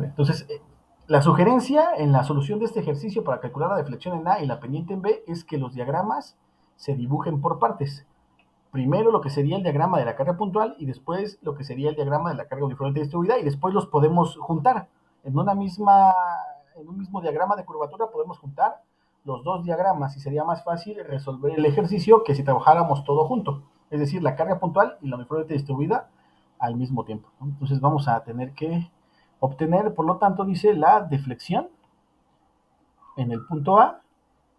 Entonces, la sugerencia en la solución de este ejercicio para calcular la deflexión en A y la pendiente en B es que los diagramas se dibujen por partes. Primero lo que sería el diagrama de la carga puntual y después lo que sería el diagrama de la carga uniformemente distribuida, y después los podemos juntar. En un mismo diagrama de curvatura podemos juntar los dos diagramas y sería más fácil resolver el ejercicio que si trabajáramos todo junto. Es decir, la carga puntual y la uniformemente distribuida al mismo tiempo, ¿no? Entonces vamos a tener que obtener, por lo tanto, dice la deflexión en el punto A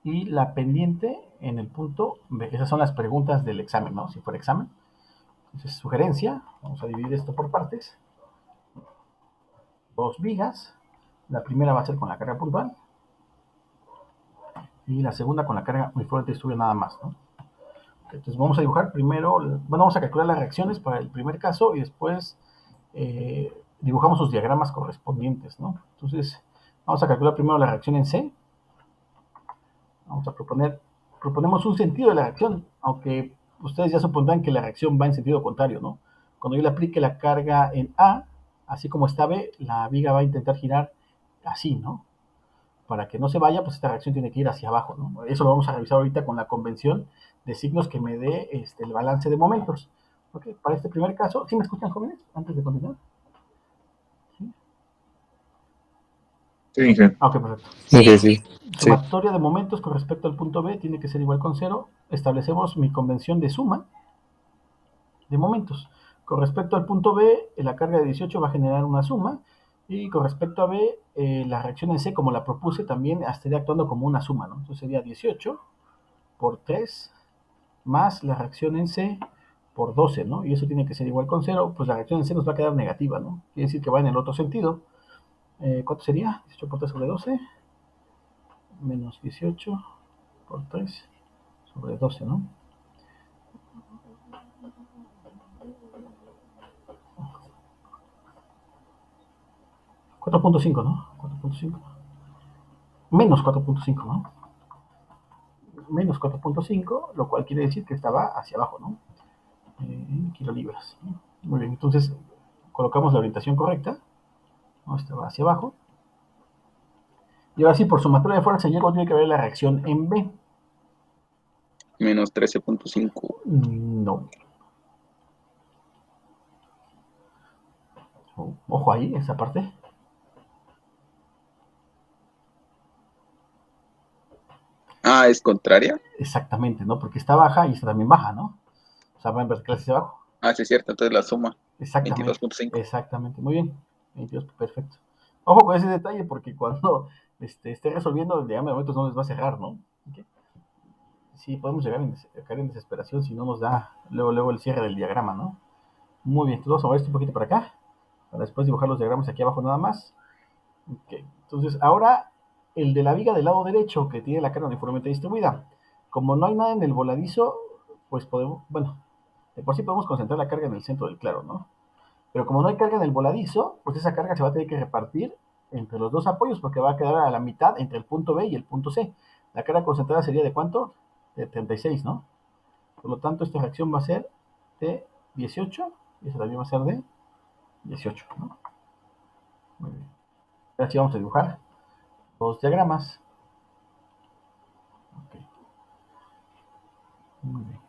y la pendiente en el punto B. Esas son las preguntas del examen, ¿no? Si fuera examen. Entonces, sugerencia, vamos a dividir esto por partes. Dos vigas. La primera va a ser con la carga puntual y la segunda con la carga uniforme de estudio nada más, ¿no? Entonces vamos a dibujar primero, bueno, vamos a calcular las reacciones para el primer caso y después dibujamos sus diagramas correspondientes, ¿no? Entonces vamos a calcular primero la reacción en C. Vamos a proponemos un sentido de la reacción, aunque ustedes ya supondrán que la reacción va en sentido contrario, ¿no? Cuando yo le aplique la carga en A, así como está B, la viga va a intentar girar así, ¿no? Para que no se vaya, pues esta reacción tiene que ir hacia abajo, ¿no? Eso lo vamos a revisar ahorita con la convención de signos que me dé el balance de momentos. ¿Ok? Para este primer caso, ¿sí me escuchan, jóvenes? Antes de continuar. ¿Sí? Sí, sí. Ah, ok, perfecto. Ok, sí. Sí. Sumatoria de momentos con respecto al punto B tiene que ser igual con 0. Establecemos mi convención de suma de momentos. Con respecto al punto B, la carga de 18 va a generar una suma. Y con respecto a B, la reacción en C, como la propuse, también estaría actuando como una suma, ¿no? Entonces sería 18 por 3 más la reacción en C por 12, ¿no? Y eso tiene que ser igual con 0, pues la reacción en C nos va a quedar negativa, ¿no? Quiere decir que va en el otro sentido. ¿Cuánto sería? 18 por 3 sobre 12, menos 18 por 3 sobre 12, ¿no? 4.5, ¿no? 4.5. Menos 4.5, ¿no? Menos 4.5, lo cual quiere decir que estaba hacia abajo, ¿no? Kilolibras, ¿no? Muy bien, entonces colocamos la orientación correcta, ¿no? Estaba hacia abajo. Y ahora sí, por sumatoria de fuerza, llego, tiene que ver la reacción en B. Menos 13.5. No. Ojo ahí, esa parte. Ah, ¿es contraria? Exactamente, ¿no? Porque está baja y está también baja, ¿no? O sea, va en vertical hacia abajo. Ah, sí, es cierto. Entonces la suma. Exactamente, 22.5. exactamente. Muy bien. 22, perfecto. Ojo con ese detalle porque cuando esté resolviendo el diagrama de momentos no les va a cerrar, ¿no? ¿Okay? Sí, podemos caer en desesperación si no nos da luego el cierre del diagrama, ¿no? Muy bien, entonces vamos a mover esto un poquito para acá, para después dibujar los diagramas aquí abajo nada más. Okay. Entonces, ahora el de la viga del lado derecho que tiene la carga uniformemente distribuida. Como no hay nada en el voladizo, pues podemos, bueno, de por sí podemos concentrar la carga en el centro del claro, ¿no? Pero como no hay carga en el voladizo, pues esa carga se va a tener que repartir entre los dos apoyos porque va a quedar a la mitad entre el punto B y el punto C. La carga concentrada sería de ¿cuánto? De 36, ¿no? Por lo tanto, esta reacción va a ser de 18 y esa también va a ser de 18, ¿no? Muy bien. Ahora sí vamos a dibujar los diagramas. Okay. Muy bien.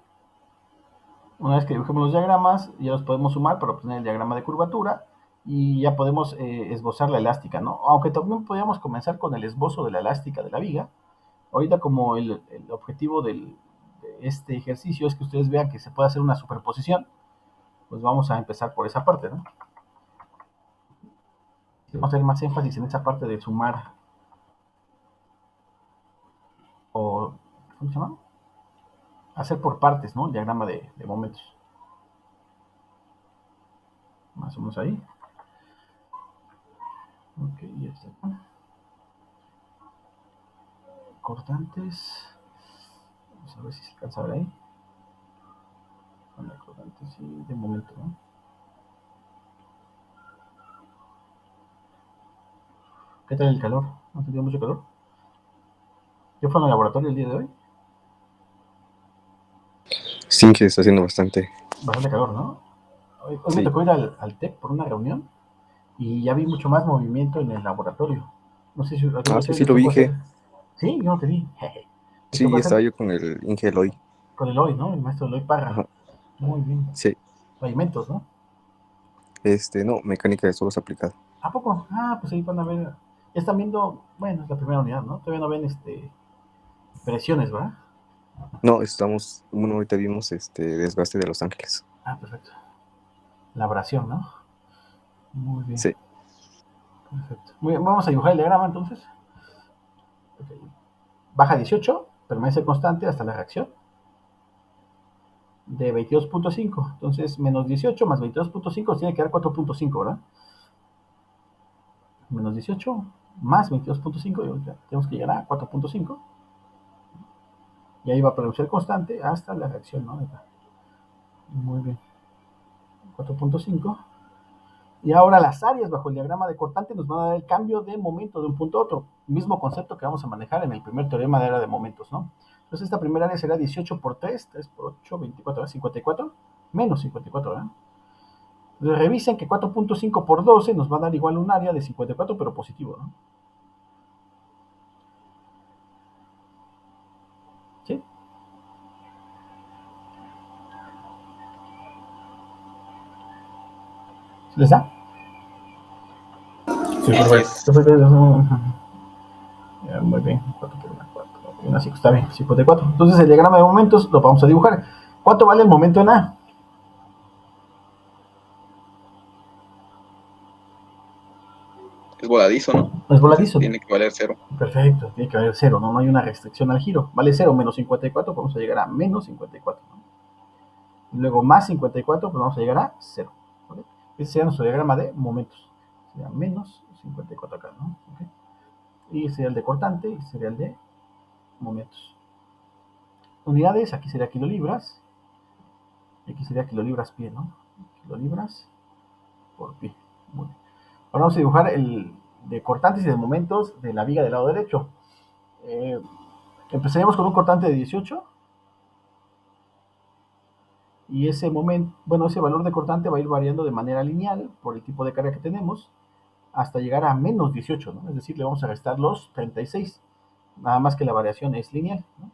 Una vez que dibujemos los diagramas, ya los podemos sumar para obtener el diagrama de curvatura y ya podemos esbozar la elástica, ¿no? Aunque también podríamos comenzar con el esbozo de la elástica de la viga. Ahorita como el objetivo de este ejercicio es que ustedes vean que se puede hacer una superposición, pues vamos a empezar por esa parte, ¿no? Vamos a hacer más énfasis en esa parte de sumar o, ¿cómo se llama? Hacer por partes, ¿no? El diagrama de momentos. Más o menos ahí. Ok, ya está. Cortantes. Vamos a ver si se alcanza a ver ahí. Cortantes y de momento, ¿no? ¿Qué tal el calor? ¿No ha tenido mucho calor? Yo fui al laboratorio el día de hoy. Sí, que está haciendo bastante. Bastante calor, ¿no? Hoy me Sí. tocó ir al TEC por una reunión y ya vi mucho más movimiento en el laboratorio. No sé si a Ah, sí, ustedes sí les lo vi, tocó hacer. Inge. Sí, yo no te vi. Jeje. Les tocó Sí, hacer estaba yo con el Inge Eloy. con Eloy, ¿no? El maestro Eloy Parra. Ajá, Muy bien. sí. Pavimentos, ¿no? No, mecánica de solos aplicada. ¿A poco? Ah, pues ahí van a ver. Ya están viendo, bueno, es la primera unidad, ¿no? Todavía no ven presiones, ¿verdad? No, bueno, ahorita vimos desgaste de Los Ángeles. Ah, perfecto. La abrasión, ¿no? Muy bien. Sí, Perfecto. Muy bien, vamos a dibujar el diagrama entonces. Ok. Baja 18, permanece constante hasta la reacción de 22.5. Entonces, menos 18 más 22.5 tiene que dar 4.5, ¿verdad? Menos 18 más 22.5, tenemos que llegar a 4.5. Y ahí va a producir constante hasta la reacción, ¿no? Muy bien. 4.5. Y ahora las áreas bajo el diagrama de cortante nos van a dar el cambio de momento de un punto a otro. Mismo concepto que vamos a manejar en el primer teorema de área de momentos, ¿no? Entonces esta primera área será 18 por 3, 3 por 8, 24, ¿verdad? 54, menos 54, ¿verdad? Entonces revisen que 4.5 por 12 nos va a dar igual un área de 54, pero positivo, ¿no? ¿Sí? ¿Les da? Sí, así perfecto. es. Muy bien, 4 por 1, 4. Una 5, está bien, 54. Entonces el diagrama de momentos lo vamos a dibujar. ¿Cuánto vale el momento en A? Es voladizo, ¿no? Es Entonces voladizo. tiene que valer cero. Perfecto, tiene que valer cero, ¿no? No hay una restricción al giro. Vale cero menos 54, pues vamos a llegar a menos 54, ¿no? Y luego más 54, pues vamos a llegar a cero. ¿Okay? Ese sería nuestro diagrama de momentos. Sería menos 54 acá, ¿no? ¿Okay? Y sería el de cortante y sería el de momentos. Unidades, aquí sería kilolibras. Y aquí sería kilolibras pie, ¿no? Kilolibras por pie. Muy bien. Ahora vamos a dibujar el de cortantes y de momentos de la viga del lado derecho. Eh, Empezaríamos con un cortante de 18 y ese momento, bueno, ese valor de cortante va a ir variando de manera lineal por el tipo de carga que tenemos hasta llegar a menos 18, ¿no? Es decir, le vamos a restar los 36, nada más que la variación es lineal, ¿no?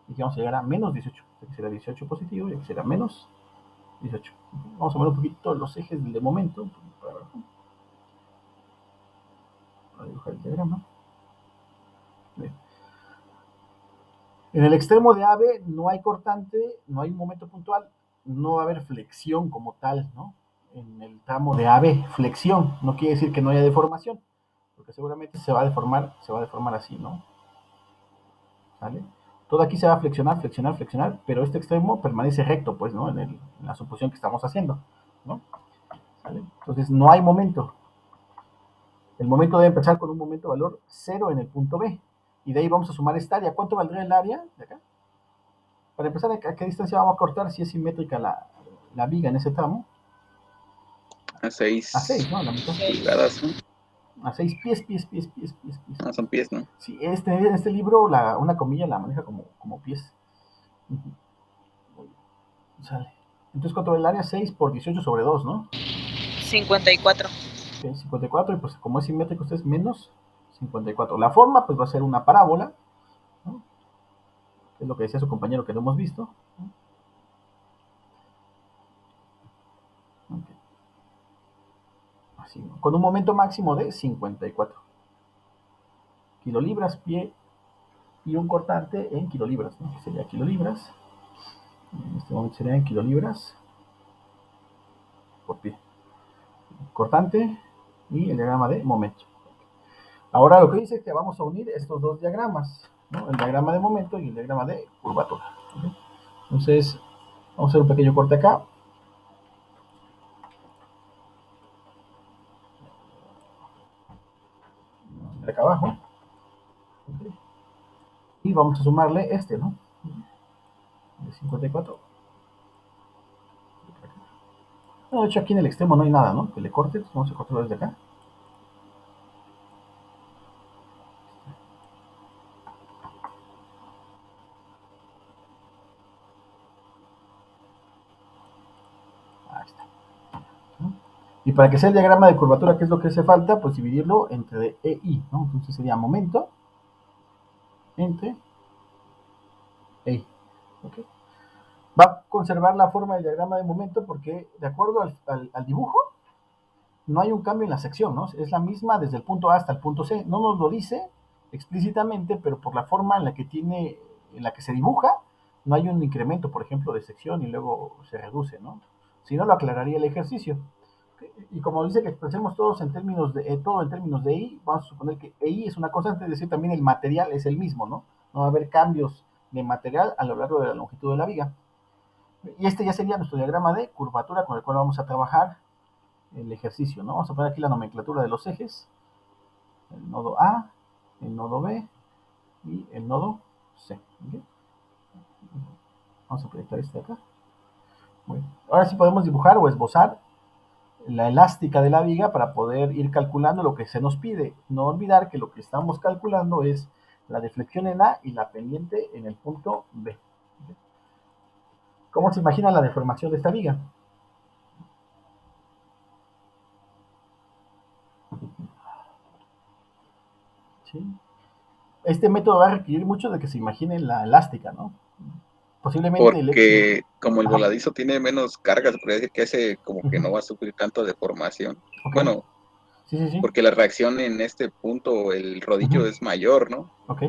Y aquí vamos a llegar a menos 18, aquí será 18 positivo y aquí será menos 18. Vamos a mover un poquito los ejes del momento para abajo, para dibujar el diagrama. Bien. En el extremo de AVE no hay cortante, no hay un momento puntual, no va a haber flexión como tal, ¿no? En el tramo de AB, flexión, no quiere decir que no haya deformación, porque seguramente se va a deformar así, ¿no? ¿Sale? Todo aquí se va a flexionar, flexionar, flexionar, pero este extremo permanece recto, pues, ¿no? En la suposición que estamos haciendo, ¿no? ¿Sale? Entonces no hay momento. El momento debe empezar con un momento de valor cero en el punto B. Y de ahí vamos a sumar esta área. ¿Cuánto valdría el área de acá? Para empezar, ¿a qué distancia vamos a cortar si es simétrica la viga en ese tramo? A A 6, 6 ¿no? A la mitad. pulgadas, ¿no? A 6 pies, pies, pies, pies, pies, pies. Ah, son pies, ¿no? Sí, en este libro una comilla la maneja como pies. Sale. Entonces, ¿cuánto es el área? 6 por 18 sobre 2, ¿no? 54. Ok, 54, y pues como es simétrico, usted es menos 54. La forma, pues va a ser una parábola, ¿no? Que es lo que decía su compañero que no hemos visto. Okay. Así, ¿no? Con un momento máximo de 54 kilolibras pie y un cortante en kilolibras, ¿no? Que sería kilolibras. En este momento serían kilolibras por pie. Cortante y el diagrama de momento. Ahora lo que dice es que vamos a unir estos dos diagramas, ¿no? El diagrama de momento y el diagrama de curvatura. ¿Okay? Entonces, vamos a hacer un pequeño corte acá. De acá abajo. ¿Okay? Y vamos a sumarle este, ¿no? De 54. No, de hecho aquí en el extremo no hay nada, ¿no? Que le corte, entonces vamos a cortarlo desde acá. Ahí está. ¿No? Y Y para que sea el diagrama de curvatura, ¿qué es lo que hace falta? Pues dividirlo entre E y, ¿no? Entonces sería momento entre E y. ¿Okay? Va a conservar la forma del diagrama de momento porque, de acuerdo al dibujo, no hay un cambio en la sección, ¿no? Es la misma desde el punto A hasta el punto C. No nos lo dice explícitamente, pero por la forma en la que tiene, en la que se dibuja, no hay un incremento, por ejemplo, de sección y luego se reduce, ¿no? Si no, lo aclararía el ejercicio. Y como dice que expresemos todos en términos de todo en términos de I, vamos a suponer que I es una constante, es decir, también el material es el mismo, ¿no? No va a haber cambios de material a lo largo de la longitud de la viga. Y este ya sería nuestro diagrama de curvatura con el cual vamos a trabajar el ejercicio, ¿no? Vamos a poner aquí la nomenclatura de los ejes, el nodo A, el nodo B y el nodo C. ¿Okay? Vamos a proyectar este acá. Bueno, ahora sí podemos dibujar o esbozar la elástica de la viga para poder ir calculando lo que se nos pide. No olvidar que lo que estamos calculando es la deflexión en A y la pendiente en el punto B. ¿Okay? ¿Cómo se imagina la deformación de esta viga? ¿Sí? Este método va a requerir mucho de que se imaginen la elástica, ¿no? Posiblemente el hecho... Porque como el Ajá. voladizo tiene menos carga, se podría decir que ese como que no va a sufrir tanto deformación. Ok. Bueno, Sí. porque la reacción en este punto, el rodillo es mayor, ¿no? Ok.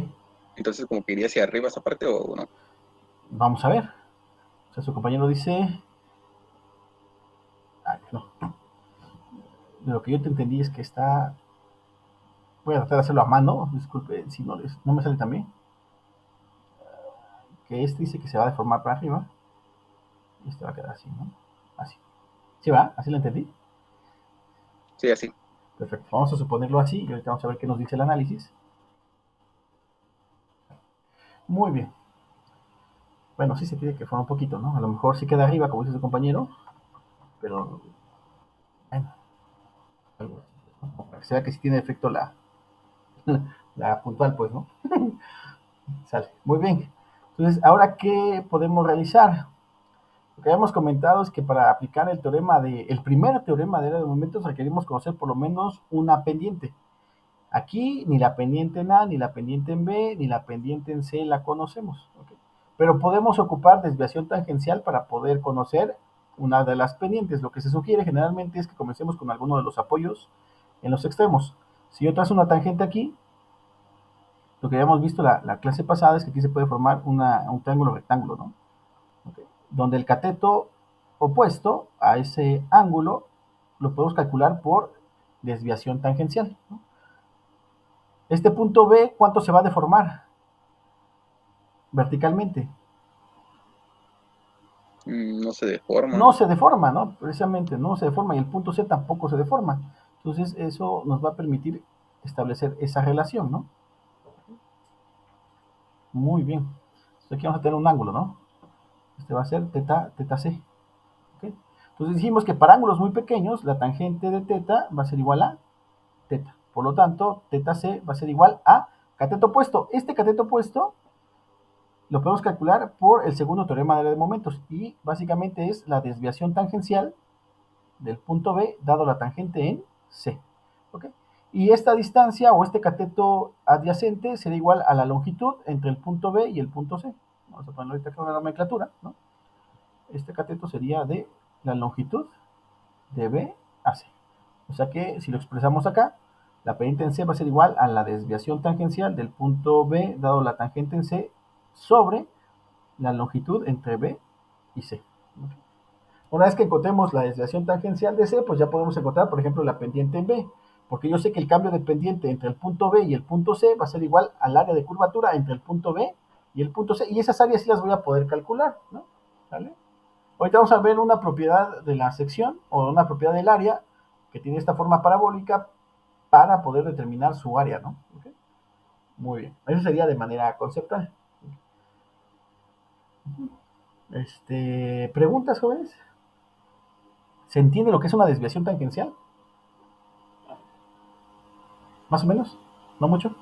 Entonces como que iría hacia arriba esa parte o no. Vamos a ver. O sea, su compañero dice... Ay, no. De lo que yo te entendí es que está... Voy a tratar de hacerlo a mano. Disculpe si no me sale también. Que este dice que se va a deformar para arriba. Y este va a quedar así, ¿no? Así. ¿Sí va? ¿Así lo entendí? Sí, así. Perfecto. Vamos a suponerlo así y ahorita vamos a ver qué nos dice el análisis. Muy bien. Bueno, sí se pide que forme un poquito, ¿no? A lo mejor sí queda arriba, como dice su compañero, pero bueno, algo así, ¿no? Para que se vea que sí tiene efecto la puntual, pues, ¿no? Sale. Muy bien. Entonces, ahora, ¿qué podemos realizar? Lo que habíamos comentado es que para aplicar el primer teorema de área de momentos requerimos conocer por lo menos una pendiente. Aquí ni la pendiente en A, ni la pendiente en B, ni la pendiente en C la conocemos. ¿Okay? Pero podemos ocupar desviación tangencial para poder conocer una de las pendientes. Lo que se sugiere generalmente es que comencemos con alguno de los apoyos en los extremos. Si yo trazo una tangente aquí, lo que habíamos visto la clase pasada es que aquí se puede formar un triángulo rectángulo, ¿no? ¿Okay? Donde el cateto opuesto a ese ángulo lo podemos calcular por desviación tangencial, ¿no? Este punto B, ¿cuánto se va a deformar verticalmente? No se deforma. No se deforma, ¿no? Precisamente no se deforma y el punto C tampoco se deforma. Entonces eso nos va a permitir establecer esa relación, ¿no? Muy bien. Entonces aquí vamos a tener un ángulo, ¿no? Este va a ser teta C. ¿Okay? Entonces dijimos que para ángulos muy pequeños la tangente de teta va a ser igual a teta. Por lo tanto, teta C va a ser igual a cateto opuesto. Este cateto opuesto lo podemos calcular por el segundo teorema de área de momentos y básicamente es la desviación tangencial del punto B dado la tangente en C. ¿Okay? Y esta distancia o este cateto adyacente será igual a la longitud entre el punto B y el punto C. Vamos a ponerlo ahorita con la nomenclatura, ¿no? Este cateto sería de la longitud de B a C. O sea que si lo expresamos acá, la pendiente en C va a ser igual a la desviación tangencial del punto B dado la tangente en C sobre la longitud entre B y C. Una vez que encontremos la desviación tangencial de C, pues ya podemos encontrar, por ejemplo, la pendiente en B, porque yo sé que el cambio de pendiente entre el punto B y el punto C va a ser igual al área de curvatura entre el punto B y el punto C, y esas áreas sí las voy a poder calcular, ¿no? ¿Vale? Ahorita vamos a ver una propiedad de la sección o una propiedad del área que tiene esta forma parabólica para poder determinar su área, ¿no? ¿Okay? Muy bien, eso sería de manera conceptual. ¿Preguntas, jóvenes? ¿Se entiende lo que es una desviación tangencial? ¿Más o menos? ¿No mucho?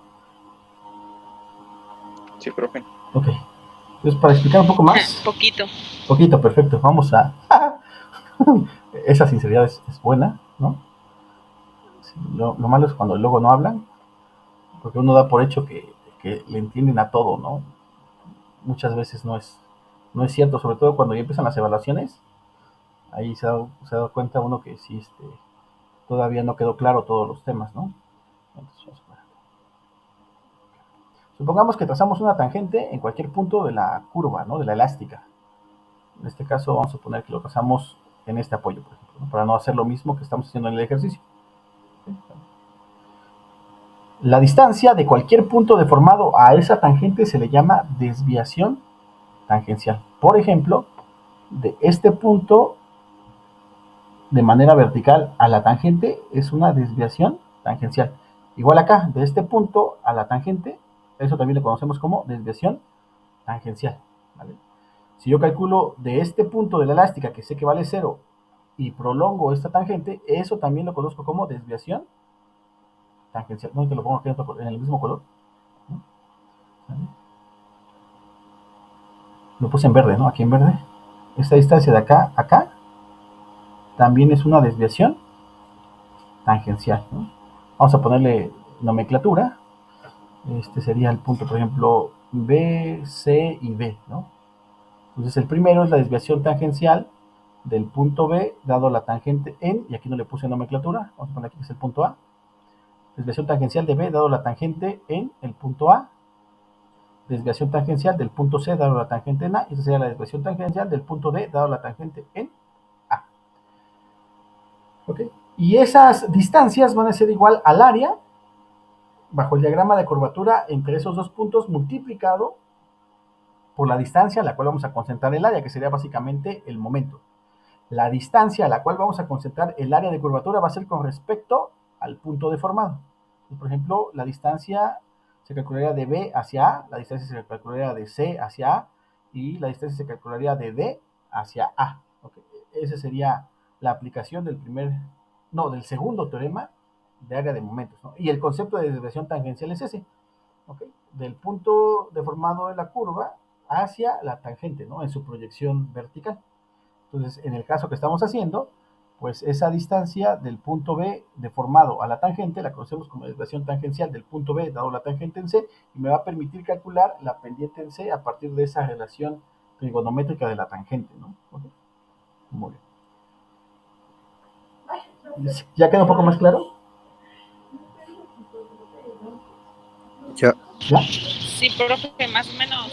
Sí, profe. Ok. Entonces, para explicar un poco más. Poquito. Poquito, perfecto. Vamos a... Esa sinceridad es buena. ¿no? Sí, lo malo es cuando luego no hablan, porque uno da por hecho que le entienden a todo, ¿no? Muchas veces no es cierto, sobre todo cuando ya empiezan las evaluaciones, ahí se ha dado cuenta uno que sí, todavía no quedó claro todos los temas, ¿no? Entonces, supongamos que trazamos una tangente en cualquier punto de la curva, ¿no? De la elástica. En este caso vamos a suponer que lo trazamos en este apoyo, por ejemplo, ¿no? Para no hacer lo mismo que estamos haciendo en el ejercicio. La distancia de cualquier punto deformado a esa tangente se le llama desviación tangencial. Por ejemplo, de este punto de manera vertical a la tangente es una desviación tangencial. Igual acá, de este punto a la tangente, eso también lo conocemos como desviación tangencial. ¿Vale? Si yo calculo de este punto de la elástica, que sé que vale 0, y prolongo esta tangente, eso también lo conozco como desviación tangencial. No, te lo pongo aquí en el mismo color. ¿Vale? Lo puse en verde, ¿no? Aquí en verde. Esta distancia de acá a acá también es una desviación tangencial, ¿no? Vamos a ponerle nomenclatura. Este sería el punto, por ejemplo, B, C y D, ¿no? Entonces el primero es la desviación tangencial del punto B dado la tangente en, y aquí no le puse nomenclatura, vamos a poner aquí que es el punto A. Desviación tangencial de B dado la tangente en el punto A. Desviación tangencial del punto C dado la tangente en A. Y esa sería la desviación tangencial del punto D dado la tangente en A. ¿Ok? Y esas distancias van a ser igual al área bajo el diagrama de curvatura entre esos dos puntos multiplicado por la distancia a la cual vamos a concentrar el área, que sería básicamente el momento. La distancia a la cual vamos a concentrar el área de curvatura va a ser con respecto al punto deformado. Por ejemplo, la distancia se calcularía de B hacia A, la distancia se calcularía de C hacia A y la distancia se calcularía de D hacia A. Okay. Esa sería la aplicación del segundo teorema de área de momentos, ¿no? Y el concepto de desviación tangencial es ese, ¿okay? Del punto deformado de la curva hacia la tangente, ¿no? En su proyección vertical. Entonces, en el caso que estamos haciendo, pues esa distancia del punto B deformado a la tangente la conocemos como desviación tangencial del punto B dado la tangente en C y me va a permitir calcular la pendiente en C a partir de esa relación trigonométrica de la tangente, ¿no? ¿Okay? Muy bien. ¿Ya queda un poco más claro? Ya. ¿Ya? Sí, profe, más o menos.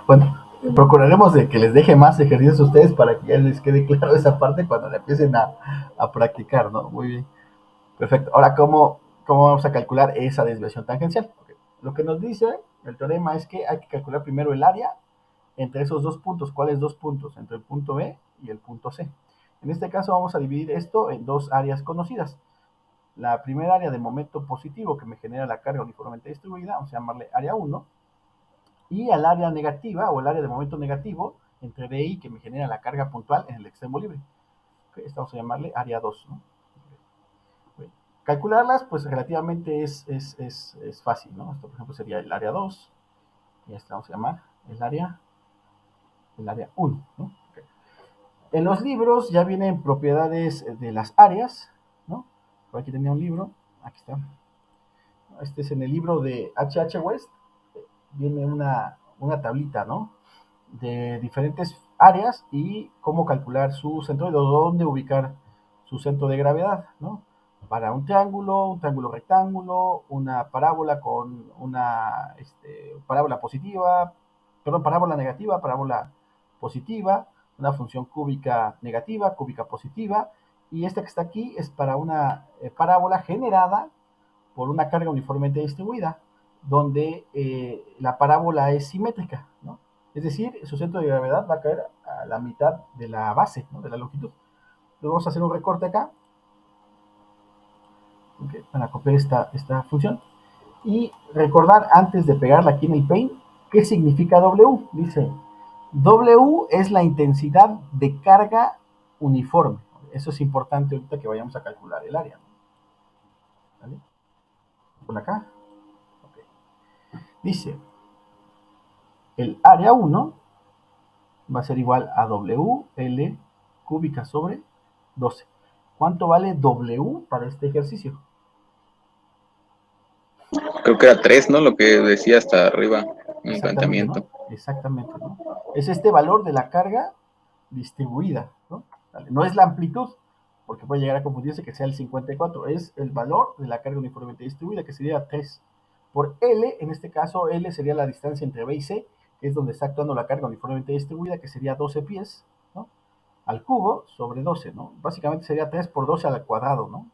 Bueno, procuraremos de que les deje más ejercicios a ustedes para que ya les quede claro esa parte cuando la empiecen a practicar, ¿no? Muy bien. Perfecto. Ahora, ¿cómo vamos a calcular esa desviación tangencial? Okay. Lo que nos dice el teorema es que hay que calcular primero el área entre esos dos puntos. ¿Cuáles dos puntos? Entre el punto B y el punto C. En este caso vamos a dividir esto en dos áreas conocidas. La primera área de momento positivo que me genera la carga uniformemente distribuida, vamos a llamarle área 1, y al área negativa o el área de momento negativo entre B y I que me genera la carga puntual en el extremo libre. Okay, esta vamos a llamarle área 2, ¿no? Calcularlas, pues relativamente es fácil, ¿no? Esto, por ejemplo, sería el área 2, y esta vamos a llamar el área 1, ¿no? Okay. En los libros ya vienen propiedades de las áreas, ¿no? Por aquí tenía un libro, aquí está. Este es en el libro de H.H. West, viene una tablita, ¿no? De diferentes áreas y cómo calcular su centro, de dónde ubicar su centro de gravedad, ¿no? Para un triángulo rectángulo, una parábola con una parábola positiva, perdón, parábola negativa, parábola positiva, una función cúbica negativa, cúbica positiva, y esta que está aquí es para una parábola generada por una carga uniformemente distribuida, donde la parábola es simétrica, ¿no? Es decir, su centro de gravedad va a caer a la mitad de la base, ¿no? De la longitud. Entonces vamos a hacer un recorte acá, ¿okay? Para copiar esta función. Y recordar antes de pegarla aquí en el Paint, ¿qué significa W? Dice, W es la intensidad de carga uniforme. Eso es importante ahorita que vayamos a calcular el área, ¿no? ¿Vale? Por acá. Okay. Dice, el área 1 va a ser igual a WL cúbica sobre 12. ¿cuánto vale W para este ejercicio? Creo que era 3, ¿no? Lo que decía hasta arriba en el Exactamente, planteamiento. ¿no? Exactamente, ¿no? Es este valor de la carga distribuida, ¿no? Vale, no es la amplitud, porque puede llegar a confundirse que sea el 54, es el valor de la carga uniformemente distribuida, que sería 3 por L, en este caso L sería la distancia entre B y C, que es donde está actuando la carga uniformemente distribuida, que sería 12 pies, ¿no? Al cubo sobre 12, ¿no? Básicamente sería 3 por 12 al cuadrado, ¿no?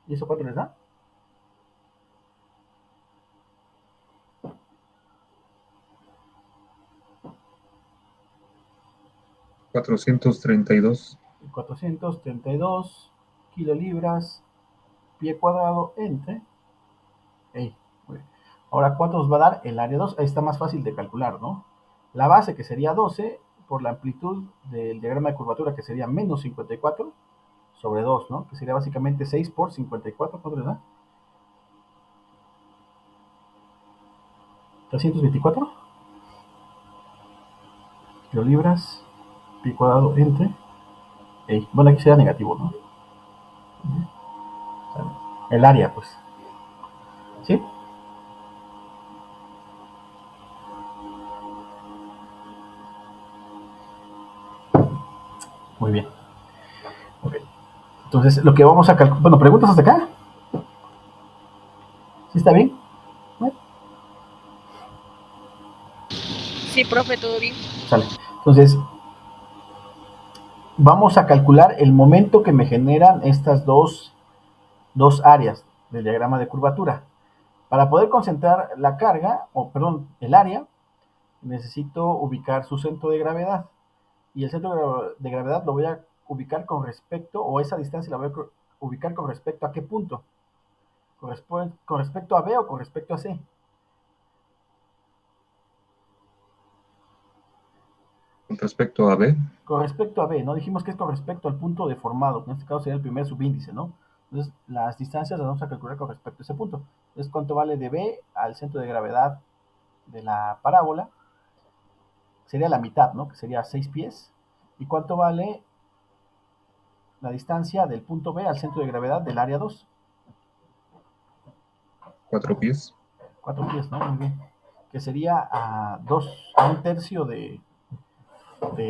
¿Y eso cuánto les da? 432. 432 kilolibras pie cuadrado entre... Ey, muy bien. Ahora, ¿cuánto nos va a dar el área 2? Ahí está más fácil de calcular, ¿no? La base, que sería 12, por la amplitud del diagrama de curvatura, que sería menos 54, sobre 2, ¿no? Que sería básicamente 6 por 54, ¿cuánto le da? 324 kilolibras pie cuadrado entre... Ey, bueno, aquí sería negativo, ¿no? El área, pues. ¿Sí? Muy bien. Ok. Entonces, lo que vamos a calcular... Bueno, ¿preguntas hasta acá? ¿Sí está bien? Sí, profe, todo bien. Sale. Entonces, vamos a calcular el momento que me generan estas dos áreas del diagrama de curvatura. Para poder concentrar la carga, o perdón, el área, necesito ubicar su centro de gravedad. Y el centro de gravedad lo voy a ubicar con respecto, o esa distancia la voy a ubicar con respecto a qué punto. ¿Con respecto a B o con respecto a C? Con respecto a B, Con respecto a B, ¿no? Dijimos que es con respecto al punto deformado, que en este caso sería el primer subíndice, ¿no? Entonces, las distancias las vamos a calcular con respecto a ese punto. Entonces, ¿cuánto vale de B al centro de gravedad de la parábola? Sería la mitad, ¿no? Que sería 6 pies. ¿Y cuánto vale la distancia del punto B al centro de gravedad del área 2? 4 pies. 4 pies, ¿no? Muy bien. Que sería a un tercio de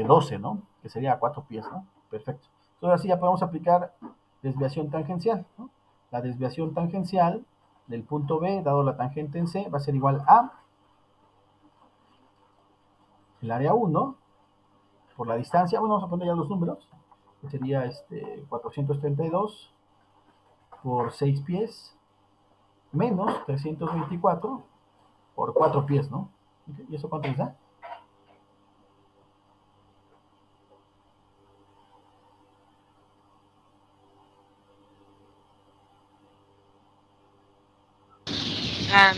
12, ¿no? Que sería a 4 pies, ¿no? Perfecto. Entonces así ya podemos aplicar desviación tangencial, ¿no? La desviación tangencial del punto B, dado la tangente en C, va a ser igual a el área 1 por la distancia. Bueno, vamos a poner ya los números. Que sería 432 por 6 pies menos 324 por 4 pies, ¿no? ¿Y eso cuánto les da?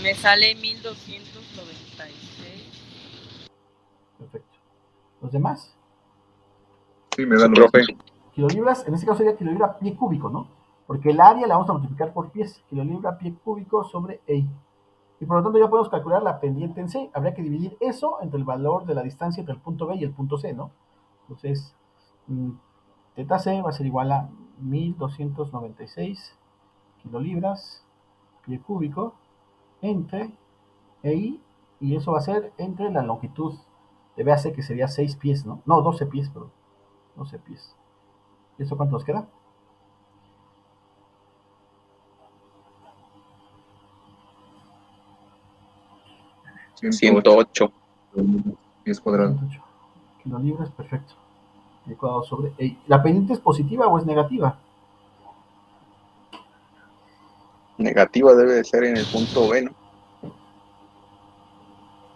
Me sale 1296. Perfecto. ¿Los demás? Sí, me da Sí, lo profe. mismo. Kilolibras, en este caso sería kilolibra pie cúbico, ¿no? Porque el área la vamos a multiplicar por pies. Kilolibra pie cúbico sobre E. Y por lo tanto ya podemos calcular la pendiente en C. Habría que dividir eso entre el valor de la distancia entre el punto B y el punto C, ¿no? Entonces, teta C va a ser igual a 1296 kilolibras pie cúbico entre EI, y eso va a ser entre la longitud de BAC, que sería 6 pies, ¿no? No, 12 pies, perdón. 12 pies. ¿Y eso cuánto nos queda? 108 108. pies cuadrados. 108 kilolibras, perfecto. Y cuadrado sobre E. ¿La pendiente es positiva o es negativa? Negativa debe de ser en el punto B, ¿no?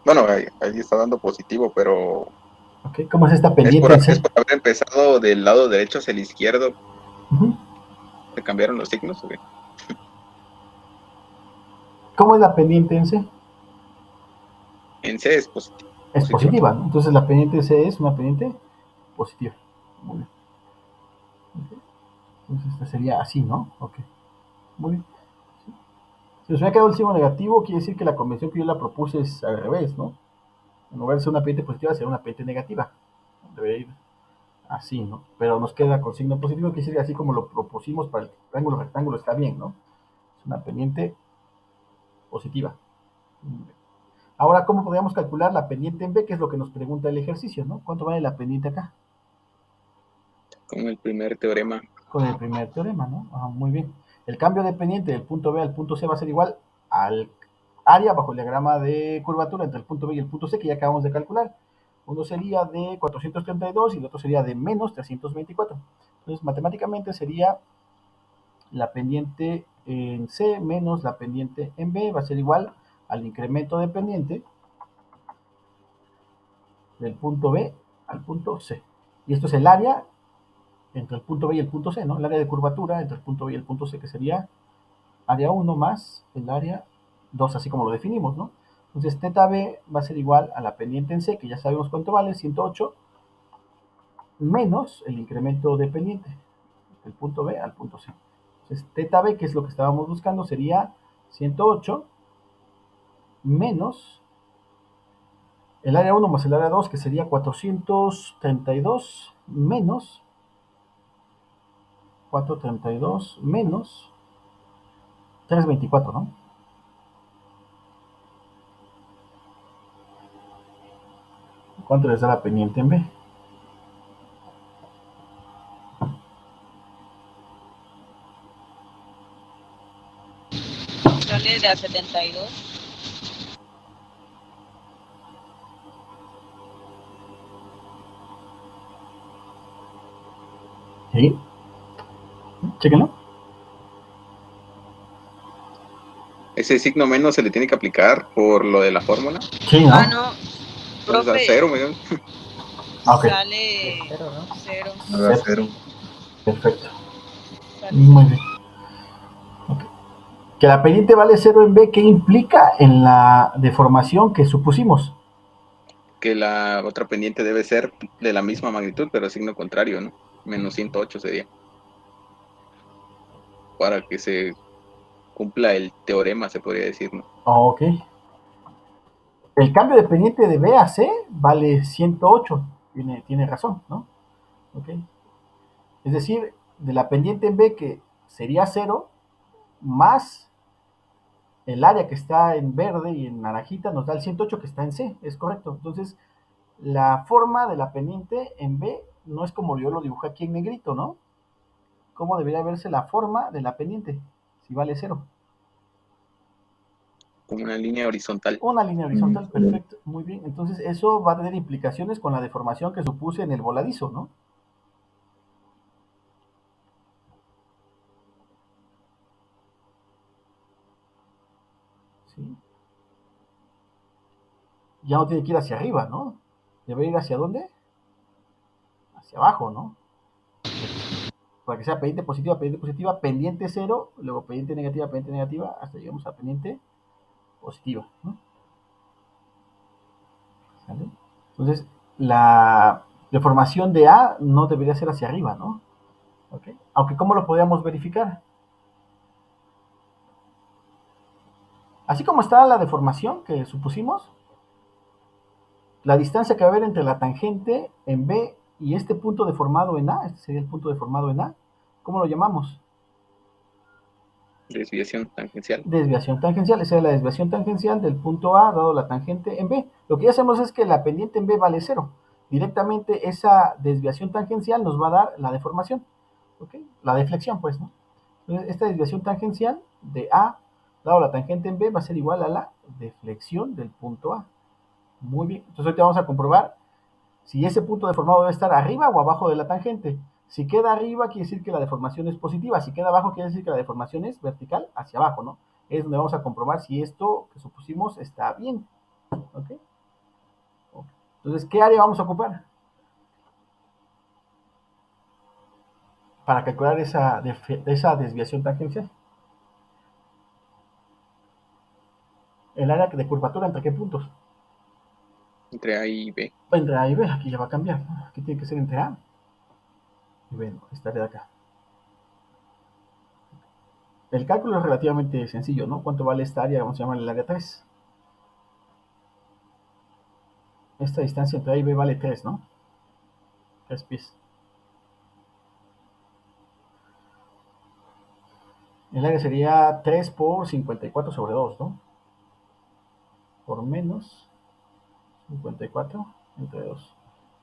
Bueno, ahí está dando positivo, pero ¿Ok? ¿Cómo es esta es pendiente por, en es C? por haber empezado del lado derecho hacia el izquierdo. Ujú. ¿Se cambiaron los signos? ¿O qué? ¿Cómo es la pendiente en C? En C es Es positiva. positiva, ¿no? Entonces la pendiente en C es una pendiente positiva. Muy bien. Ok. Entonces esta sería así, ¿no? Ok. Muy bien. Sí. Si nos hubiera quedado el signo negativo, quiere decir que la convención que yo la propuse es al revés, ¿no? En lugar de ser una pendiente positiva, será una pendiente negativa. Debería ir así, ¿no? Pero nos queda con signo positivo, que decir así como lo propusimos para el triángulo rectángulo está bien, ¿no? Es una pendiente positiva. Ahora, ¿cómo podríamos calcular la pendiente en B? Que es lo que nos pregunta el ejercicio, ¿no? ¿Cuánto vale la pendiente acá? Como el primer teorema. Con el primer teorema, ¿no? Muy bien. El cambio de pendiente del punto B al punto C va a ser igual al área bajo el diagrama de curvatura entre el punto B y el punto C que ya acabamos de calcular. Uno sería de 432 y el otro sería de menos 324. Entonces, matemáticamente sería la pendiente en C menos la pendiente en B va a ser igual al incremento de pendiente del punto B al punto C. Y esto es el área entre el punto B y el punto C, ¿no? El área de curvatura entre el punto B y el punto C, que sería área 1 más el área 2, así como lo definimos, ¿no? Entonces, teta B va a ser igual a la pendiente en C, que ya sabemos cuánto vale, 108, menos el incremento de pendiente, del punto B al punto C. Entonces, teta B, que es lo que estábamos buscando, sería 108 menos el área 1 más el área 2, que sería 432 menos 432 menos 324, ¿no? ¿Cuánto les da la pendiente en B? Sale de a 72. ¿Sí? Chéquenlo. Ese signo menos se le tiene que aplicar por lo de la fórmula. Sí, ¿no? Ah, no. Entonces a Profe, cero, me dio. Ah, ok. sale Cero, ¿no? 0. Haga cero. Perfecto. Sale Muy bien. Okay. Que la pendiente vale 0 en B, ¿qué implica en la deformación que supusimos? Que la otra pendiente debe ser de la misma magnitud, pero signo contrario, ¿no? Menos 108 sería. Para que se cumpla el teorema, se podría decir, ¿no? Ok. El cambio de pendiente de B a C vale 108. Tiene razón, ¿no? Ok. Es decir, de la pendiente en B, que sería 0, más el área que está en verde y en naranjita, nos da el 108 que está en C. Es correcto. Entonces, la forma de la pendiente en B no es como yo lo dibujé aquí en negrito, ¿no? ¿Cómo debería verse la forma de la pendiente? Si vale 0. Como una línea horizontal. Una línea horizontal, perfecto, muy bien. Entonces eso va a tener implicaciones con la deformación que supuse en el voladizo, ¿no? Sí. Ya no tiene que ir hacia arriba, ¿no? Debe ir hacia dónde? Hacia abajo, ¿no? Para que sea pendiente positiva, pendiente 0, luego pendiente negativa, hasta llegamos a pendiente positiva, ¿no? ¿Sale? Entonces, la deformación de A no debería ser hacia arriba, ¿no? ¿Ok? Aunque, ¿cómo lo podríamos verificar? Así como está la deformación que supusimos, la distancia que va a haber entre la tangente en B y este punto deformado en A, este sería el punto deformado en A, ¿cómo lo llamamos? Desviación tangencial. Desviación tangencial, esa es la desviación tangencial del punto A dado la tangente en B. Lo que ya hacemos es que la pendiente en B vale 0. Directamente esa desviación tangencial nos va a dar la deformación, ¿ok? La deflexión, pues, ¿no? Entonces, esta desviación tangencial de A dado la tangente en B va a ser igual a la deflexión del punto A. Muy bien, entonces ahorita vamos a comprobar si ese punto deformado debe estar arriba o abajo de la tangente. Si queda arriba, quiere decir que la deformación es positiva. Si queda abajo, quiere decir que la deformación es vertical hacia abajo, ¿no? Es donde vamos a comprobar si esto que supusimos está bien. ¿Ok? Entonces, ¿qué área vamos a ocupar? Para calcular esa desviación tangencial. El área de curvatura, ¿entre qué puntos? Entre A y B. Entre A y B, aquí ya va a cambiar. Aquí tiene que ser entre A y B, ¿no? Esta área de acá. El cálculo es relativamente sencillo, ¿no? ¿Cuánto vale esta área? Vamos a llamarle el área 3. Esta distancia entre A y B vale 3, ¿no? 3 pies. El área sería 3 por 54 sobre 2, ¿no? Por menos 54 entre 2.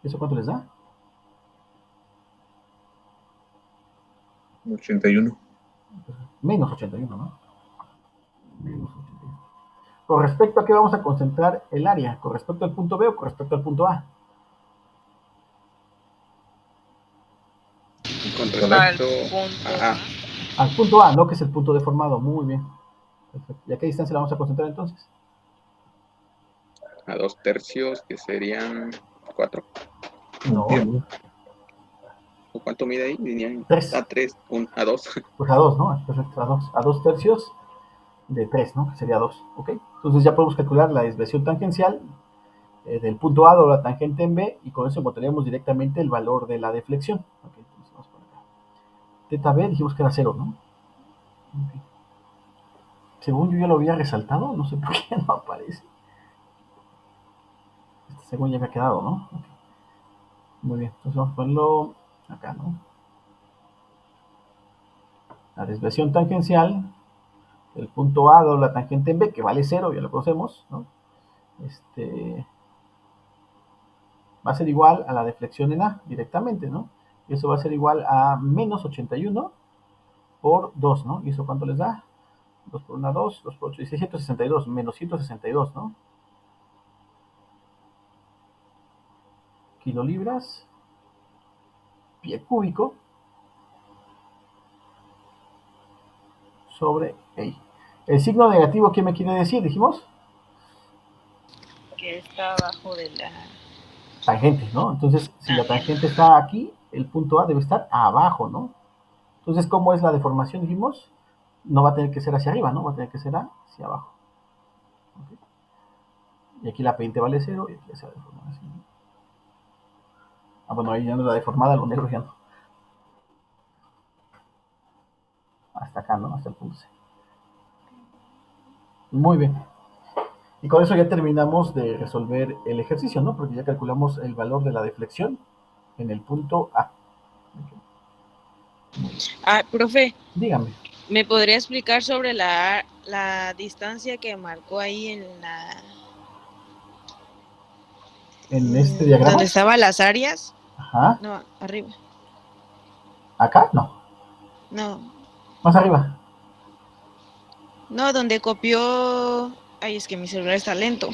¿Eso cuánto les da? 81. Menos 81, ¿no? Menos 81. ¿Con respecto a qué vamos a concentrar el área? ¿Con respecto al punto B o con respecto al punto A? Con Al respecto punto a A. Al punto A, ¿no? Que es el punto deformado. Muy bien. Perfecto. ¿Y a qué distancia la vamos a concentrar entonces? a 2/3, que serían 4. Un No, pie, ¿no? ¿O cuánto mide ahí? Dirían 3. a 3, a 2. Pues a 2, ¿no? Perfecto, a 2. A 2 tercios de 3, ¿no? Que sería 2, ¿ok? Entonces ya podemos calcular la desviación tangencial del punto A doble la tangente en B y con eso encontraríamos directamente el valor de la deflexión. Ok, entonces vamos por acá. Teta B dijimos que era 0, ¿no? Okay. Según yo ya lo había resaltado, no sé por qué no aparece. Según ya había quedado, ¿no? Okay. Muy bien, entonces vamos a ponerlo acá, ¿no? La desviación tangencial del punto A doble la tangente en B, que vale 0, ya lo conocemos, ¿no? Va a ser igual a la deflexión en A directamente, ¿no? Y eso va a ser igual a menos 81 por 2, ¿no? ¿Y eso cuánto les da? 2 por 1, 2, 2 por 8, 662, menos 162, ¿no? Kilolibras, pie cúbico, sobre E. El signo negativo, ¿qué me quiere decir? Dijimos, Que está abajo de la... tangente, ¿no? Entonces, si la tangente está aquí, el punto A debe estar abajo, ¿no? Entonces, ¿cómo es la deformación? Dijimos, no va a tener que ser hacia arriba, ¿no? Va a tener que ser hacia abajo. ¿Okay? Y aquí la pendiente vale 0 y aquí ya se va a deformar así. Ah, bueno, ahí ya no es la deformada, lo negro ya no. Hasta acá, ¿no? Hasta el punto C. Muy bien. Y con eso ya terminamos de resolver el ejercicio, ¿no? Porque ya calculamos el valor de la deflexión en el punto A. Okay. Ah, profe, Dígame. ¿me podría explicar sobre la distancia que marcó ahí En este diagrama. donde estaban las áreas? Ajá. No, arriba. ¿Acá? No. No, Más arriba. no, donde copió... Ay, es que mi celular está lento.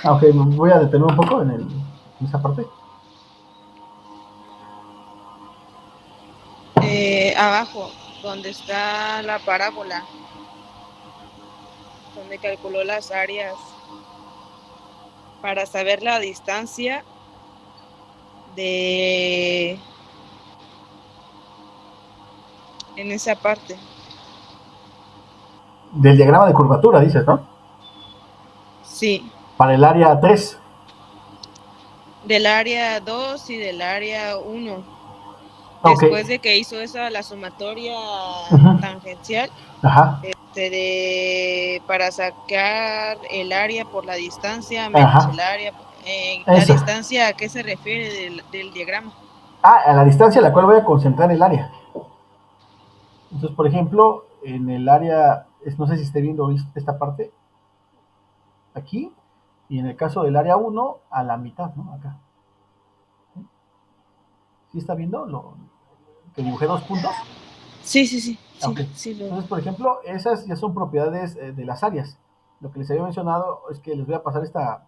Ah, ok, voy a detener un poco en esa parte. Abajo, donde está la parábola, donde calculó las áreas para saber la distancia de... en esa parte. Del diagrama de curvatura, dices, ¿no? Sí, Para el área 3. del área 2 y del área 1. Ok. Después de que hizo esa la sumatoria Ujú. tangencial, Ajá. para sacar el área por la distancia menos Ajá. el área, la Eso. distancia, ¿a qué se refiere del diagrama? Ah, a la distancia a la cual voy a concentrar el área. Entonces, por ejemplo, en el área, no sé si esté viendo esta parte, aquí, y en el caso del área 1, a la mitad, ¿no? Acá. ¿Sí está viendo que dibujé 2 puntos? Sí, sí, sí, sí, Ok. sí lo... Entonces, por ejemplo, esas ya son propiedades de las áreas. Lo que les había mencionado es que les voy a pasar esta,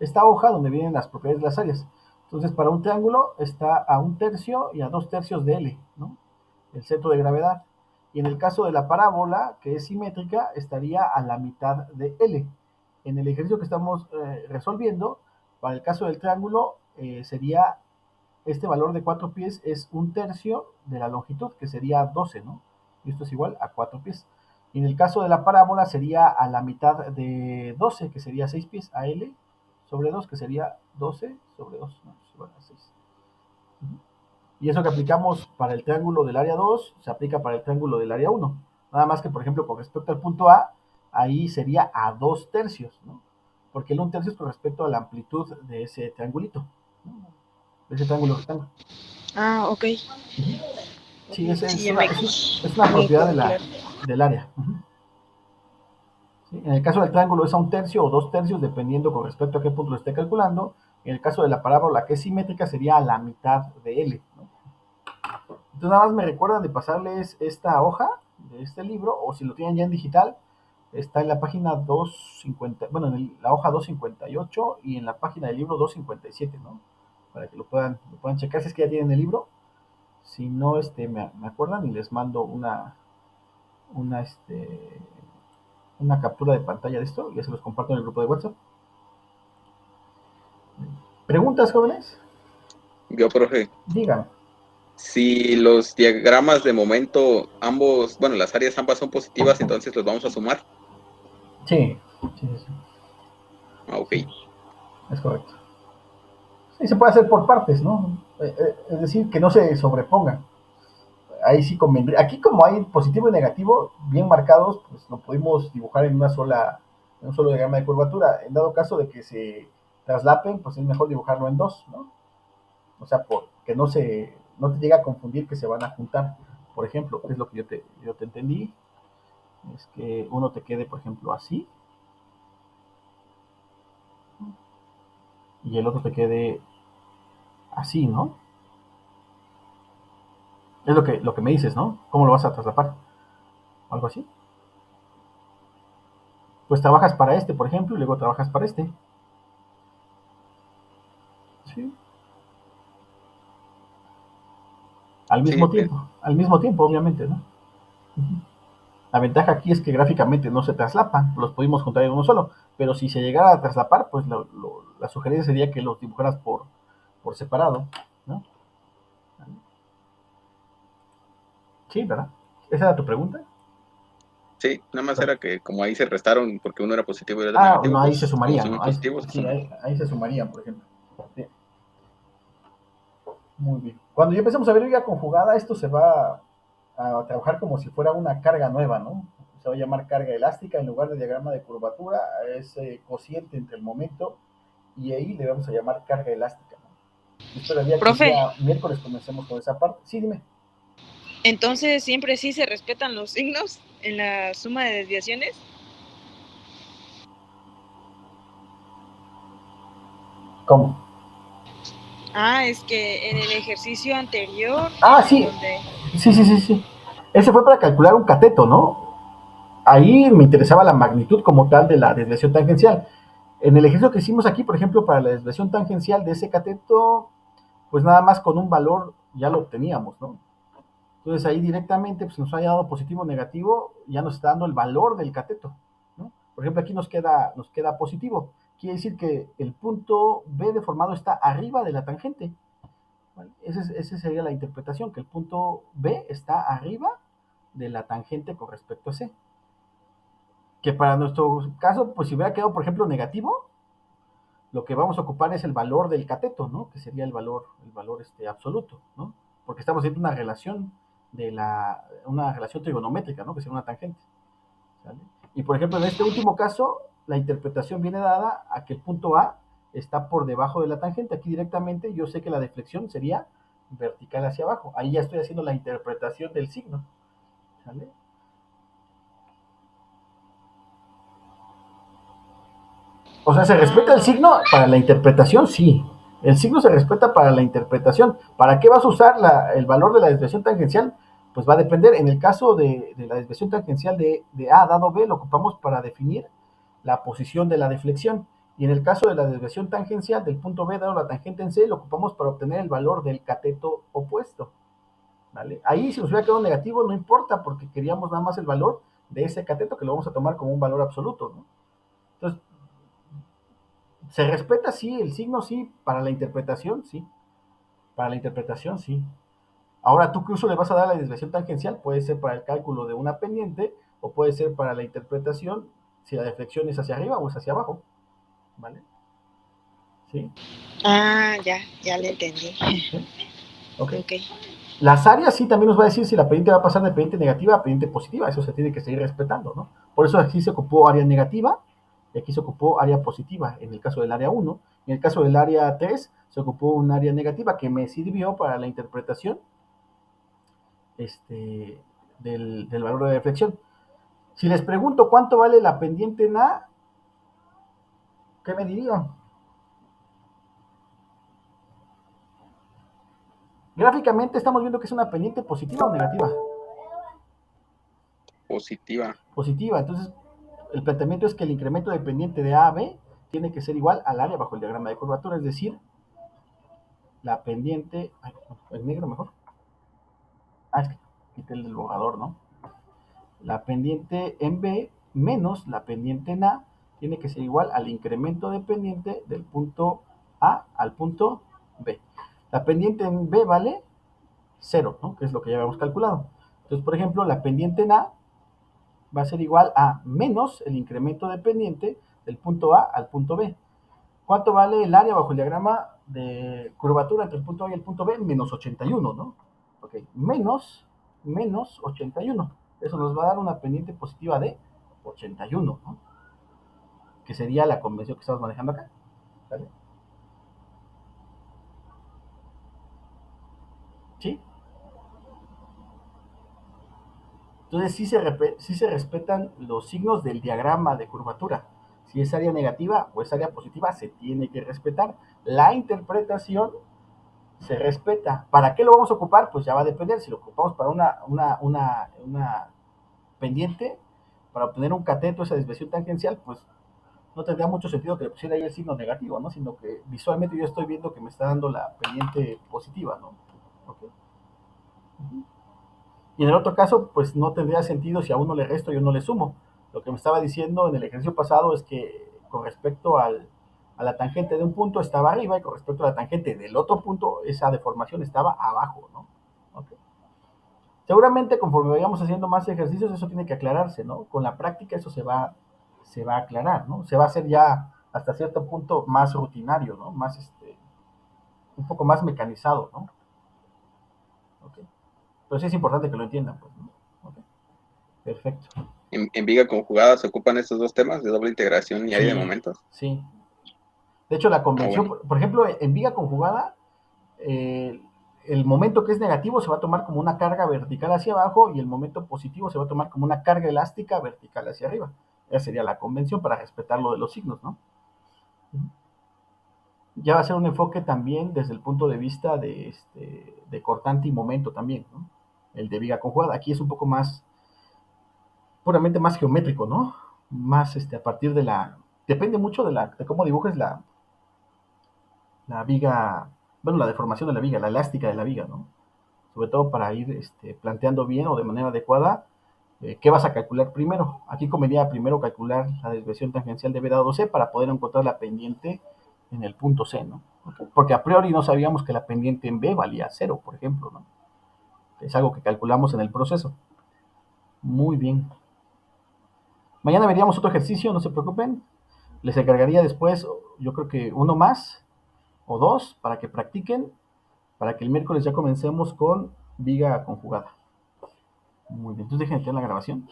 esta hoja donde vienen las propiedades de las áreas. Entonces, para un triángulo está a 1/3 y a 2/3 de L, ¿no? El centro de gravedad. Y en el caso de la parábola, que es simétrica, estaría a la mitad de L. En el ejercicio que estamos resolviendo, para el caso del triángulo, sería este valor de 4 pies es 1/3 de la longitud, que sería 12, ¿no? Y esto es igual a 4 pies. Y en el caso de la parábola sería a la mitad de 12, que sería 6 pies, a L sobre 2, que sería 12 sobre 2, ¿no? Igual a 6. Y eso que aplicamos para el triángulo del área 2 se aplica para el triángulo del área 1. Nada más que, por ejemplo, con respecto al punto A, ahí sería a 2/3, ¿no? Porque el 1/3 es con respecto a la amplitud de ese triangulito, ¿no? De ese triángulo rectángulo. Ah, ok. Sí, es Sí, ya una, me, es una me propiedad quedó claro. del área. ¿Sí? En el caso del triángulo es a 1/3 o 2/3, dependiendo con respecto a qué punto lo esté calculando. En el caso de la parábola que es simétrica sería a la mitad de L, ¿no? Entonces nada más me recuerdan de pasarles esta hoja de este libro, o si lo tienen ya en digital, está en la página 250, bueno, en la hoja 258 y en la página del libro 257, ¿no? Para que lo puedan checar si es que ya tienen el libro. Si no, me acuerdan y les mando una, este, una captura de pantalla de esto y ya se los comparto en el grupo de WhatsApp. ¿Preguntas, jóvenes? Yo, profe, Digan. si los diagramas de momento, ambos, bueno, las áreas ambas son positivas, entonces los vamos a sumar. Sí, sí, sí, Ah, ok. sí, es correcto. Sí, se puede hacer por partes, ¿no? Es decir, que no se sobrepongan. Ahí sí convendría. Aquí como hay positivo y negativo bien marcados, pues lo podemos dibujar en un solo diagrama de curvatura. En dado caso de que se traslapen, pues es mejor dibujarlo en dos, ¿no? O sea, que no te llegue a confundir que se van a juntar. Por ejemplo, es lo que yo te entendí, es que uno te quede, por ejemplo, así, y el otro te quede así, ¿no? Es lo que me dices, ¿no? ¿Cómo lo vas a traslapar? Algo así. Pues trabajas para este, por ejemplo, y luego trabajas para este. Sí. Sí, Al mismo tiempo, obviamente, ¿no? La ventaja aquí es que gráficamente no se traslapan, los pudimos juntar en uno solo, pero si se llegara a traslapar, pues la sugerencia sería que los dibujaras por separado, ¿no? Sí, ¿verdad? ¿Esa era tu pregunta? sí, nada más era que como ahí se restaron porque uno era positivo y el otro Ah, negativo, no, ahí se pues como sumaría, son ¿no? positivos, se Sí, suman. ahí se sumarían, por ejemplo. Sí, muy bien. Cuando ya empecemos a ver viga conjugada, esto se va a trabajar como si fuera una carga nueva, ¿no? Se va a llamar carga elástica en lugar de diagrama de curvatura, es cociente entre el momento y ahí le vamos a llamar carga elástica, ¿no? Yo esperaría que el Profe, día miércoles comencemos con esa parte. Sí, dime. entonces siempre sí se respetan los signos en la suma de desviaciones. ¿Cómo? Ah, es que en el ejercicio anterior, Ah, en sí, donde... sí. Ese fue para calcular un cateto, ¿no? Ahí me interesaba la magnitud como tal de la desviación tangencial. En el ejercicio que hicimos aquí, por ejemplo, para la desviación tangencial de ese cateto, pues nada más con un valor ya lo obteníamos, ¿no? Entonces ahí directamente, pues nos haya dado positivo o negativo, ya nos está dando el valor del cateto, ¿no? Por ejemplo, aquí nos queda positivo. Quiere decir que el punto B deformado está arriba de la tangente. ¿Vale? Esa sería la interpretación, que el punto B está arriba de la tangente con respecto a C. Que para nuestro caso, pues si hubiera quedado, por ejemplo, negativo, lo que vamos a ocupar es el valor del cateto, ¿no? Que sería el valor absoluto, ¿no? Porque estamos haciendo una relación trigonométrica, ¿no? Que sería una tangente, ¿sale? Y por ejemplo, en este último caso, la interpretación viene dada a que el punto A está por debajo de la tangente. Aquí directamente yo sé que la deflexión sería vertical hacia abajo. Ahí ya estoy haciendo la interpretación del signo, ¿sale? O sea, ¿se respeta el Ah, signo para la interpretación? Sí. El signo se respeta para la interpretación. ¿Para qué vas a usar el valor de la desviación tangencial? Pues va a depender. En el caso de la desviación tangencial de A dado B, lo ocupamos para definir la posición de la deflexión. Y en el caso de la desviación tangencial del punto B dado la tangente en C, lo ocupamos para obtener el valor del cateto opuesto. ¿Vale? Ahí si nos hubiera quedado negativo no importa porque queríamos nada más el valor de ese cateto que lo vamos a tomar como un valor absoluto, ¿no? Entonces, se respeta, sí, el signo, sí, para la interpretación, sí. Para la interpretación, sí. Ahora, ¿tú qué uso le vas a dar a la desviación tangencial? Puede ser para el cálculo de una pendiente o puede ser para la interpretación si la deflexión es hacia arriba o es hacia abajo. ¿Vale? ¿Sí? ya le entendí. ¿Sí? Ok. Ok. Las áreas sí también nos va a decir si la pendiente va a pasar de pendiente negativa a pendiente positiva. Eso se tiene que seguir respetando, ¿no? Por eso aquí se ocupó área negativa y aquí se ocupó área positiva en el caso del área 1 En el caso del área 3, se ocupó un área negativa que me sirvió para la interpretación del valor de reflexión. Si les pregunto cuánto vale la pendiente en A, ¿qué me dirían? Gráficamente estamos viendo que es una pendiente positiva o negativa. Positiva. Positiva. Entonces, el planteamiento es que el incremento de pendiente de A a B tiene que ser igual al área bajo el diagrama de curvatura, es decir, la pendiente... Ay, el negro mejor. Es que quité el del borrador, ¿no? La pendiente en B menos la pendiente en A tiene que ser igual al incremento de pendiente del punto A al punto B. La pendiente en B vale 0, ¿no? Que es lo que ya habíamos calculado. Entonces, por ejemplo, la pendiente en A va a ser igual a menos el incremento de pendiente del punto A al punto B. ¿Cuánto vale el área bajo el diagrama de curvatura entre el punto A y el punto B? Menos 81, ¿no? Ok, menos 81. Eso nos va a dar una pendiente positiva de 81, ¿no? Que sería la convención que estamos manejando acá. ¿Vale? ¿Sí? Entonces sí se respetan los signos del diagrama de curvatura. Si es área negativa o es área positiva, se tiene que respetar. La interpretación se respeta. ¿Para qué lo vamos a ocupar? Pues ya va a depender. Si lo ocupamos para una pendiente, para obtener un cateto, esa desviación tangencial, pues no tendría mucho sentido que le pusiera ahí el signo negativo, ¿no? Sino que visualmente yo estoy viendo que me está dando la pendiente positiva, ¿no? ¿Okay? Y en el otro caso, pues no tendría sentido si a uno le resto y a uno le sumo. Lo que me estaba diciendo en el ejercicio pasado es que con respecto a la tangente de un punto estaba arriba y con respecto a la tangente del otro punto, esa deformación estaba abajo, ¿no? Okay. Seguramente conforme vayamos haciendo más ejercicios, eso tiene que aclararse, ¿no? Con la práctica eso se va a aclarar, ¿no? Se va a hacer ya hasta cierto punto más rutinario, ¿no? Más, un poco más mecanizado, ¿no? Okay. Pero sí es importante que lo entiendan, pues, ¿no? Okay. Perfecto. En viga conjugada se ocupan estos dos temas de doble integración y área de Sí, momentos. sí. De hecho, la convención, bueno. por ejemplo, en viga conjugada, el momento que es negativo se va a tomar como una carga vertical hacia abajo y el momento positivo se va a tomar como una carga elástica vertical hacia arriba. Esa sería la convención para respetar lo de los signos, ¿no? Ya va a ser un enfoque también desde el punto de vista de cortante y momento también, ¿no? El de viga conjugada. Aquí es un poco más, puramente más geométrico, ¿no? Más a partir de la... Depende mucho de cómo dibujes la viga, bueno, la deformación de la viga, la elástica de la viga, ¿no? Sobre todo para ir planteando bien o de manera adecuada qué vas a calcular primero. Aquí convenía primero calcular la desviación tangencial de B dado C para poder encontrar la pendiente en el punto C, ¿no? Porque a priori no sabíamos que la pendiente en B valía 0, por ejemplo, ¿no? Es algo que calculamos en el proceso. Muy bien. Mañana veríamos otro ejercicio, no se preocupen. Les encargaría después, yo creo que uno más o dos para que practiquen, para que el miércoles ya comencemos con viga conjugada. Muy bien, entonces dejen de tener la grabación.